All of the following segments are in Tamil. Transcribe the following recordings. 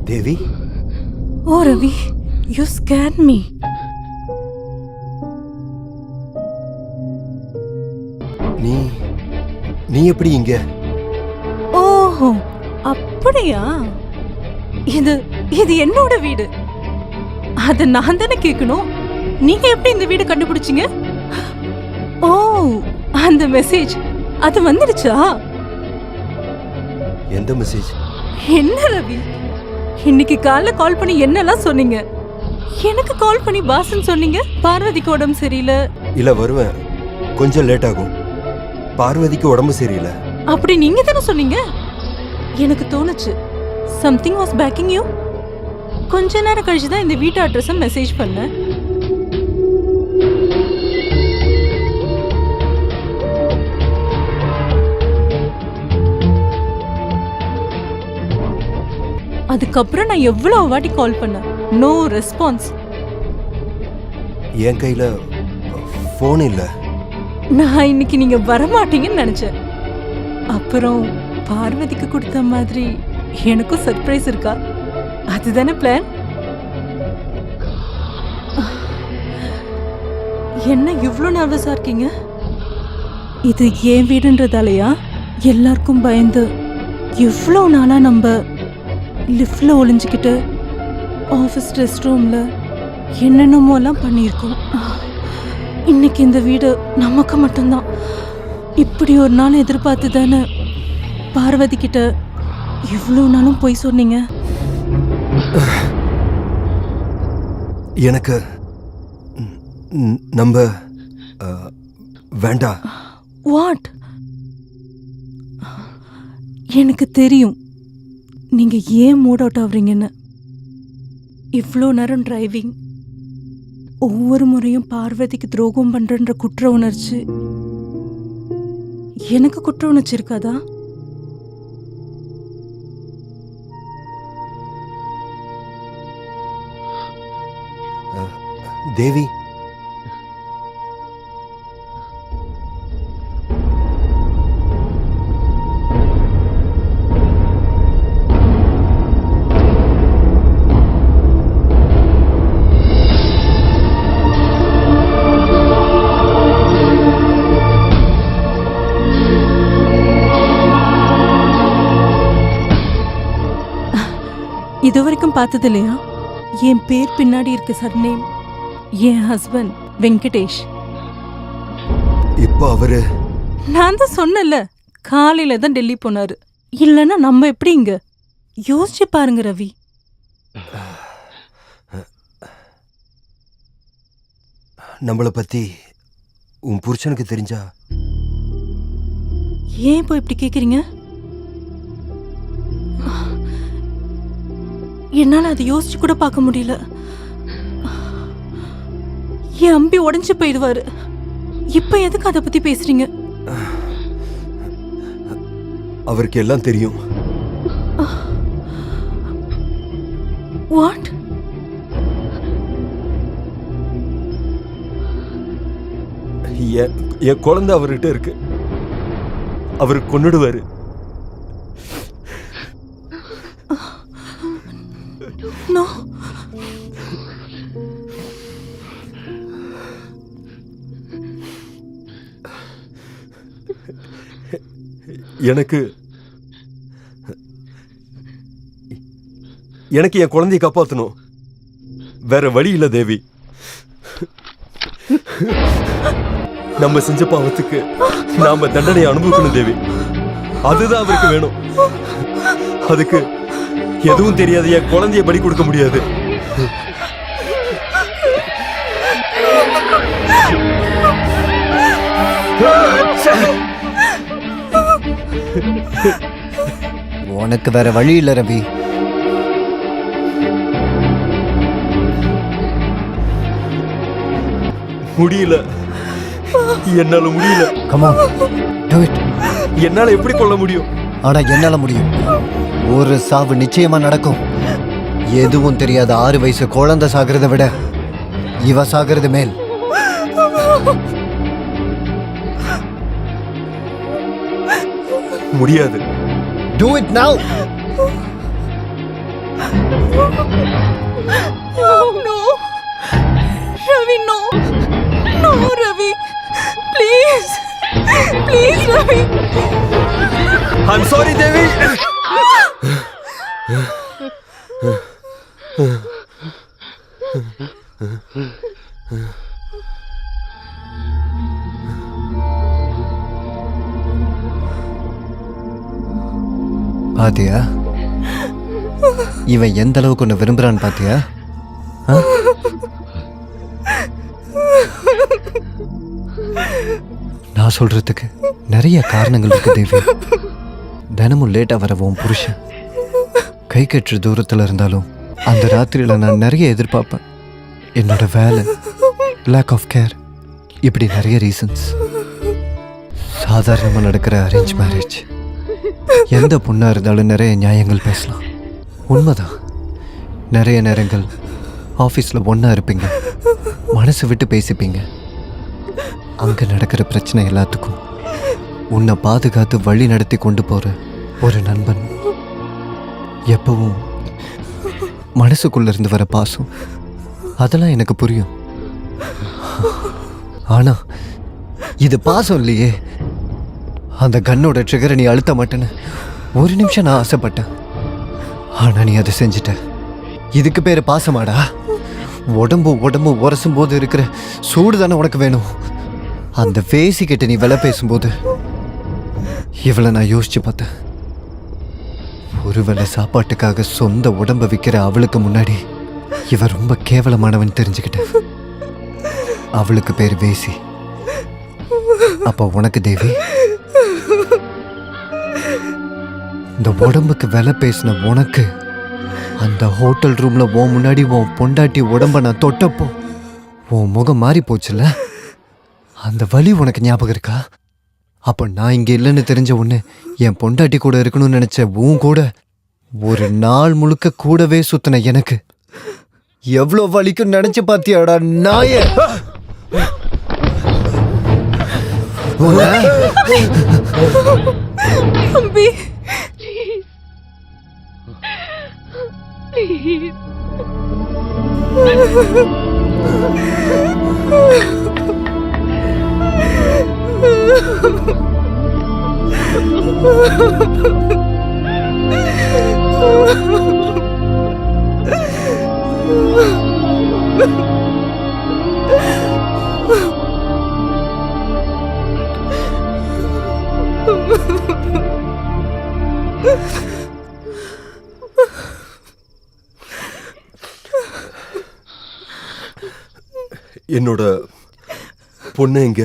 Devi. O Ravi, you scared me. நீ எப்படி இங்க? ஓஹோ, அப்படியா? இது என்னோட வீடு. அத நான் தானே கேட்கணும். நீங்க எப்படி இந்த வீடு கண்டுபிடிச்சீங்க? ஓ, அந்த மெசேஜ் அது வந்துடுச்சா? எந்த மெசேஜ்? என்ன ரவி, இன்னைக்கு காலைல கால் பண்ணி என்னெல்லாம் சொன்னீங்க? எனக்கு கால் பண்ணி பாசன் சொன்னீங்க. பார்வதிக்கு உடம்பு சரியில்லை. இல்ல, வருவேன், கொஞ்சம் லேட் ஆகும். பார்வதிக்கு உடம்பு சரியில்லை அப்படி நீங்க தானே சொன்னீங்க. எனக்கு தோணுச்சு something was backing you. கொஞ்ச நேரம் கழிச்சு தான் இந்த வீட்டு அட்ரஸ் மெசேஜ் பண்ணேன். அதுக்கப்புறம் நான் எவ்வளவு வாட்டி கால் பண்ணேன், நோ ரெஸ்பான்ஸ். என் கையில போன் இல்ல. நான் இன்னைக்கு நீங்க வரமாட்டீங்கன்னு நினைச்சேன். அப்புறம் பார்வதிக்கு கொடுத்த மாதிரி எனக்கும் சர்ப்ரைஸ் இருக்கா? அதுதானே பிளான்? என்ன இவ்ளோ நர்வஸா இருக்கீங்க? இது ஏன் வீடுன்றதாலயா? எல்லாருக்கும் பயந்து இவ்ளோ நாளா நம்ம லிஃப்ட்ல ஒளிஞ்சுக்கிட்டு ஆஃபீஸ் ரெஸ்ட் ரூம்ல என்னென்னமோலாம் பண்ணியிருக்கோம். இன்னைக்கு இந்த வீடு நமக்கு மட்டும்தான். இப்படி ஒரு நாள் எதிர்பார்த்து தானே பார்வதி கிட்ட இவ்வளோ நாளும் போய் சொன்னீங்க. எனக்கு நம்ம வேண்டாம். வாட்? எனக்கு தெரியும் நீங்க ஏன் மூட் அவுட் ஆகுறீங்கன்னு. இவ்வளோ நேரம் டிரைவிங், ஒவ்வொரு முறையும் பார்வதிக்கு துரோகம் பண்றன்ற குற்ற உணர்ச்சி. எனக்கு குற்ற உணர்ச்சி இருக்காதா? தேவி, இதுவரைக்கும் பார்த்தது இல்லையா? என் பேர் பின்னாடி இருக்க சர்நேம் என் ஹஸ்பண்ட் வெங்கடேஷ். இப்போ அவரு, நான் தான் சொன்னல, காலையில தான் டெல்லி போனாரு. இல்லைன்னா நம்ம எப்படி இங்க? யோசிச்சு பாருங்க ரவி. நம்மளை பத்தி உன் புருஷனுக்கு தெரிஞ்சா? ஏன் இப்போ இப்படி கேக்குறீங்க? என்னால அதை யோசிச்சு கூட பார்க்க முடியல. என் அம்பி உடைஞ்சு போயிடுவாரு. இப்ப எதுக்கு அதை பத்தி பேசுறீங்க? அவருக்கு எல்லாம் தெரியும். வாட்? என் குழந்தை அவர்கிட்ட இருக்கு. அவரு கொன்னுடுவாரு. நோ. எனக்கு என் குழந்தையை காப்பாற்றணும். வேற வழி இல்ல தேவி. நம்ம செஞ்ச பாவத்துக்கு நாம தண்டனை அனுபவிக்கணும் தேவி. அதுதான் அவருக்கு வேணும். அதுக்கு எதுவும் தெரியாத என் குழந்தைய பலி கொடுக்க முடியாது. உனக்கு வேற வழி இல்ல ரவி. முடியல, என்னால முடியல. Come on, do it. என்னால எப்படி கொல்ல முடியும்? ஆனா என்னால முடியும். ஒரு சாவு நிச்சயமா நடக்கும். எதுவும் தெரியாத 6 வயசு குழந்தை சாகிறத விட இவ சாகிறது மேல். முடியாது. Do it now. No. Ravi, no. No, Ravi. Please. Please, Ravi. I'm sorry, Devi. பாத்தியா, இவன் எந்த அளவுக்கு உன்னை விரும்புறான்னு பாத்தியா? நான் சொல்றதுக்கு நிறைய காரணங்கள் இருக்கு தேவி. தினமும் லேட்டா வர உன் புருஷன் கை கட்டுற தூரத்துல இருந்தாலும் அந்த ராத்திரியில நான் நிறைய எதிர்பார்ப்பேன். என்னோட வேலை, லேக் ஆஃப் கேர், இப்படி நிறைய ரீசன்ஸ். சாதாரணமாக நடக்கிற அரேஞ்ச் மேரேஜ், எந்த பொண்ணா இருந்தாலும் நிறைய நியாயங்கள் பேசலாம். உண்மைதான், நிறைய நேரங்கள் ஆஃபீஸில் ஒன்றா இருப்பீங்க, மனசு விட்டு பேசிப்பீங்க. அங்கே நடக்கிற பிரச்சனை எல்லாத்துக்கும் உன்னை பாதுகாத்து வழி நடத்தி கொண்டு போகிற ஒரு நண்பன், எப்பவும் மனசுக்குள்ள இருந்து வர பாசம், அதெல்லாம் எனக்கு புரியும். ஆனா இது பாசம் இல்லையே. அந்த கன்னோட ட்ரிகரை நீ அழுத்த மாட்டேன்னு ஒரு நிமிஷம் நான் ஆசைப்பட்டேன். ஆனா நீ அதை செஞ்சிட்ட. இதுக்கு பேரு பாசமாடா? உடம்பு உரசும் போது இருக்கிற சூடு தானே உனக்கு வேணும். அந்த பேசிக்கிட்ட நீ விலை பேசும்போது இவளை நான் யோசிச்சு பார்த்தேன். ஒருவேளை சாப்பாட்டுக்காக சொந்த உடம்பை விற்கிற அவளுக்கு முன்னாடி இவ ரொம்ப கேவலமானவன் தெரிஞ்சுக்கிட்டேன். அவளுக்கு பேர் வேசி. அப்ப உனக்கு தேவி, இந்த உடம்புக்கு விலை பேசின உனக்கு அந்த ஹோட்டல் ரூம்ல உன் முன்னாடி உன் பொண்டாட்டி உடம்ப நான் தொட்டப்போ உன் முகம் மாறி போச்சுல்ல, அந்த வலி உனக்கு ஞாபகம் இருக்கா? அப்ப நான் இங்க இல்லைன்னு தெரிஞ்ச உடனே என் பொண்டாட்டி கூட இருக்கணும்னு நினைச்ச உன் கூட ஒரு நாள் முழுக்க கூடவே சுத்தின எனக்கு எவ்வளோ வலிக்கும் நினைச்சு பாத்தியாடா நாயே? அம்பி, என்னோட பொண்ணு எங்க?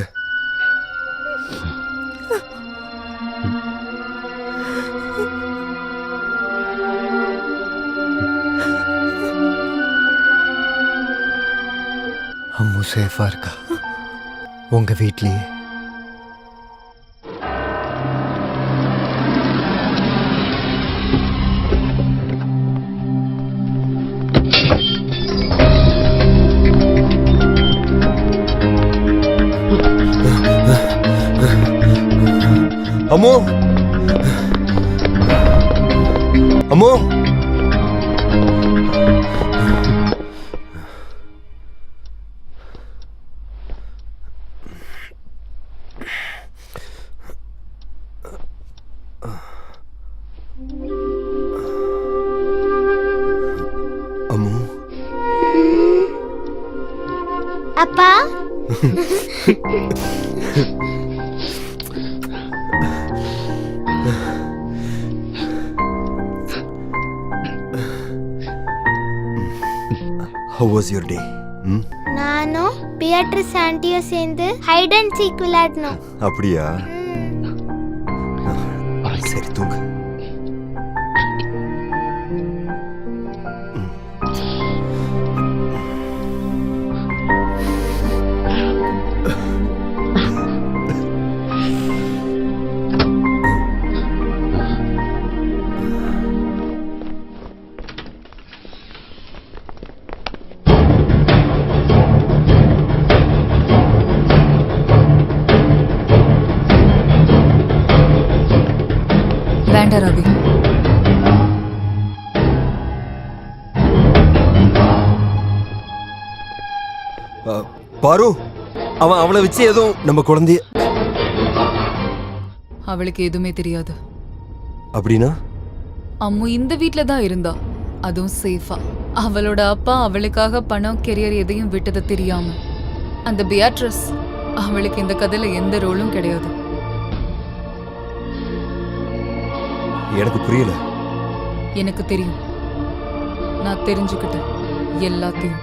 அம்மு சேஃபா இருக்கா உங்க வீட்லயே? அம்மு, அம்மு, அம்மு. அப்பா, How was your day? நானும் பியட்ரிஸ் ஆண்டியும் சேர்ந்து ஹைட் அண்ட் சீக் விளையாடணும். அப்படியா? சரி, தூங்கு. வேண்டாம் ரவி. பாரு, அவன் அவளை வச்சு ஏதோ நம்ம குழந்தைய. அவளுக்கு எதுவுமே தெரியாது. அப்படின்னா அம்மு இந்த வீட்ல தான் இருந்தா, அதுவும் சேஃபா. அவளோட அப்பா அவளுக்காக பணம், கெரியர் எதையும் விட்டது தெரியாம. அந்த பியாட்ரஸ், அவளுக்கு இந்த கதையில எந்த ரோலும் கிடையாது. எனக்கு புரியல. எனக்கு தெரியும். நான் தெரிஞ்சுக்கிட்டேன் எல்லாத்தையும்.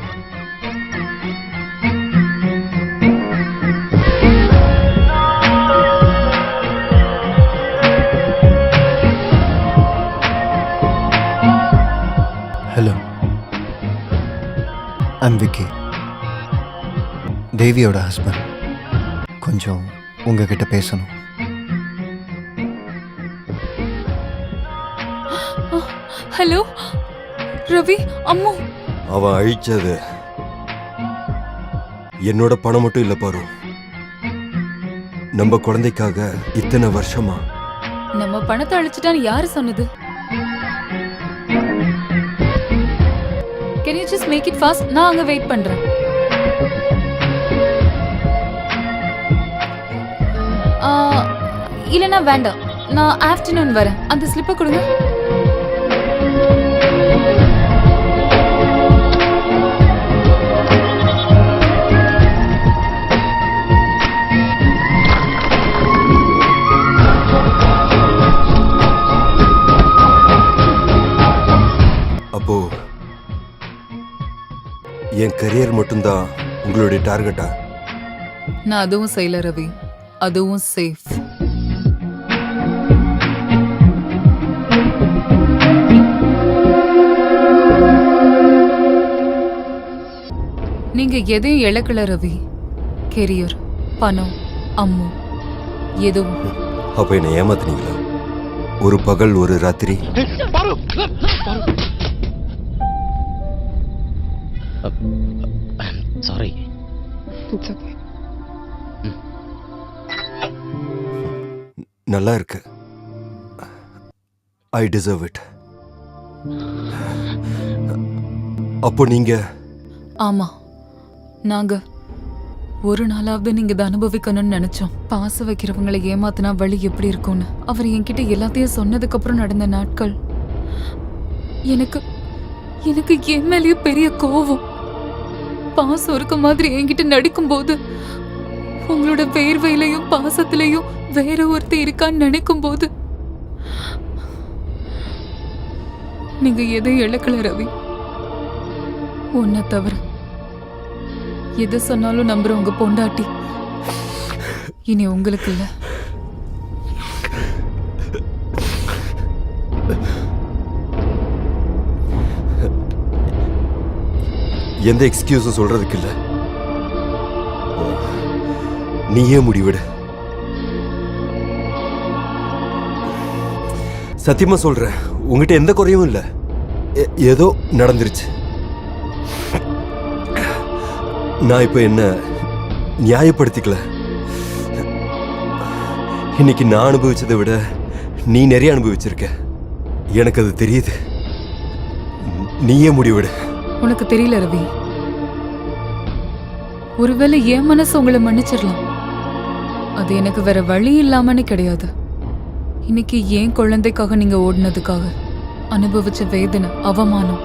ஹலோ, ஐம் விக்கி, தேவியோட ஹஸ்பண்ட். கொஞ்சம் உங்ககிட்ட பேசணும். ஹலோ ரவி, அம்மு. அவன் அழிச்சது என்னோட பணம் மட்டும் இல்ல பாரு. நம்ம குழந்தைக்காக இத்தனை வருஷமா. நம்ம பணத்தை அழிச்சிட்டான்னு யாரு சொன்னது? Can you just make it fast? நான் அங்க வெயிட் பண்றேன். இல்லனா வேண்டாம், நான் ஆஃப்டர்நூன் வரேன். அந்த ஸ்லிப்பை கொடுங்க. அப்போ என் கரியர் மட்டும்தான் உங்களுடைய டார்கெட்டா? நான் அதுவும் செய்யல ரவி, அதுவும் சேஃப். நீங்க எதையும் இழக்கல ரவி. கெரியர், பணம், அம்மு, எதுவும். அப்ப என்ன ஏமாத்துனீங்களா? ஒரு பகல் ஒரு ராத்திரி. சாரி. நல்லா இருக்கு. I deserve it. அப்போ நீங்க? ஆமா, நாங்க ஒரு நாளாவது நீங்க இதை அனுபவிக்கணும்னு நினைச்சோம். பாச வைக்கிறவங்களை ஏமாத்தினா வழி எப்படி இருக்கும்னு அவர் என்கிட்ட எல்லாத்தையும் சொன்னதுக்கு அப்புறம் நடந்த நாட்கள். எனக்கு எனக்கு என் மேலேயே பெரிய கோவம். பாசம் இருக்க மாதிரி என்கிட்ட நடிக்கும் போது, உங்களோட வேர்வையிலையும் பாசத்திலையும் வேற ஒருத்தர் இருக்கான்னு நினைக்கும் போது, நீங்க எதையும் இழக்கல ரவி. உன்னை தவிர எது சொன்னாலும் நம்புற உங்க பொண்டாட்டி இனி உங்களுக்கு இல்ல. எந்த எக்ஸ்கியூஸும் சொல்றதுக்கு இல்ல. நீயே முடிவிடு. சத்தியமா சொல்றேன், உங்ககிட்ட எந்த குறையும் இல்ல. ஏதோ நடந்துருச்சு. நான் இப்ப என்ன நியாயப்படுத்திக்கல. இன்னைக்கு நான் அனுபவிச்சதை விட நீ நிறைய அனுபவிச்சிருக்க. எனக்கு அது தெரியுது. நீயே முடிவிடு. உனக்கு தெரியல ரவி, ஒருவேளை என் மனசு உங்களை மன்னிச்சிடலாம். அது எனக்கு வேற வழி இல்லாமன்னு கிடையாது. இன்னைக்கு ஏன் குழந்தைக்காக நீங்க ஓடினதுக்காக அனுபவிச்ச வேதனை, அவமானம்,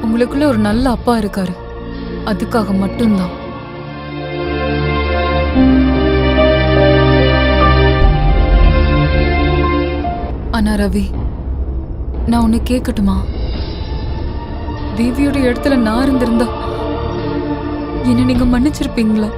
உங்களுக்குள்ள ஒரு நல்ல அப்பா இருக்காரு, அதுக்காக மட்டும்தான். ஆனா ரவி, நான் உன்னை கேட்கட்டுமா? தேவியோட இடத்துல நான் இருந்திருந்தா என்ன நீங்க மன்னிச்சிருப்பீங்களா?